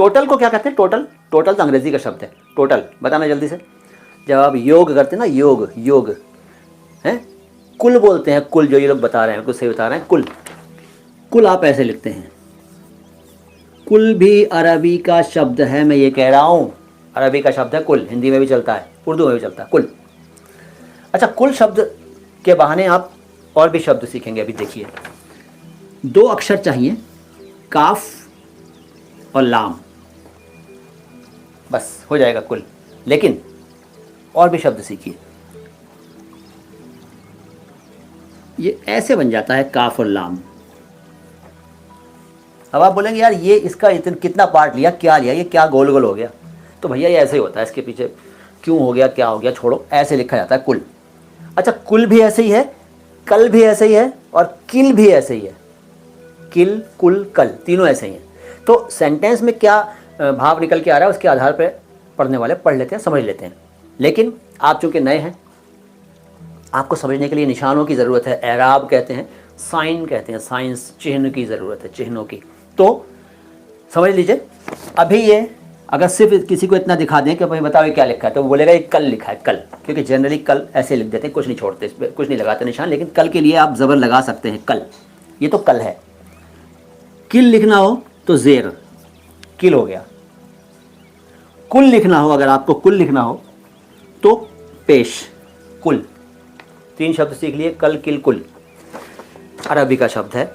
Total को क्या कहते हैं? टोटल, टोटल तो अंग्रेजी का शब्द है। टोटल बताना जल्दी से। जब आप योग करते हैं ना, योग, योग हैं, कुल बोलते हैं, कुल, जो ये लोग बता रहे हैं कुछ सही बता रहे हैं, कुल, कुल आप ऐसे लिखते हैं। कुल भी अरबी का शब्द है, मैं ये कह रहा हूँ, अरबी का शब्द है कुल, हिंदी में भी चलता है, उर्दू में भी चलता है, कुल। अच्छा, कुल शब्द के बहाने आप और भी शब्द सीखेंगे। अभी देखिए, 2 अक्षर चाहिए, काफ और लाम, बस हो जाएगा कुल। लेकिन और भी शब्द सीखिए। ये ऐसे बन जाता है, काफ और लाम। अब आप बोलेंगे यार ये इसका इतना कितना पार्ट लिया, क्या लिया, ये क्या गोल गोल हो गया? तो भैया ये ऐसे ही होता है, इसके पीछे क्यों हो गया, क्या हो गया, छोड़ो, ऐसे लिखा जाता है कुल। अच्छा, कुल भी ऐसे ही है, कल भी ऐसे ही है, और किल भी ऐसे ही है। किल, कुल, कल, तीनों ऐसे ही हैं। तो सेंटेंस में क्या भाव निकल के आ रहा है, उसके आधार पर पढ़ने वाले पढ़ लेते हैं, समझ लेते हैं। लेकिन आप चूंकि नए हैं, आपको समझने के लिए निशानों की ज़रूरत है, एराब कहते हैं, साइन कहते हैं, साइंस, चिन्ह की ज़रूरत है, चिन्हों की। तो समझ लीजिए। अभी ये अगर सिर्फ किसी को इतना दिखा दें कि भाई बताओ ये क्या लिखा है, तो वो बोलेगा ये कल लिखा है, कल, क्योंकि जनरली कल ऐसे लिख देते हैं, कुछ नहीं छोड़ते, इस पर कुछ नहीं लगाते निशान। लेकिन कल के लिए आप ज़बर लगा सकते हैं, कल, ये तो कल है। किल लिखना हो तो ज़ेर, किल हो गया। कुल लिखना हो, अगर आपको कुल लिखना हो तो पेश, कुल। 3 शब्द सीख लिए, कल, किल, कुल, अरबी का शब्द है।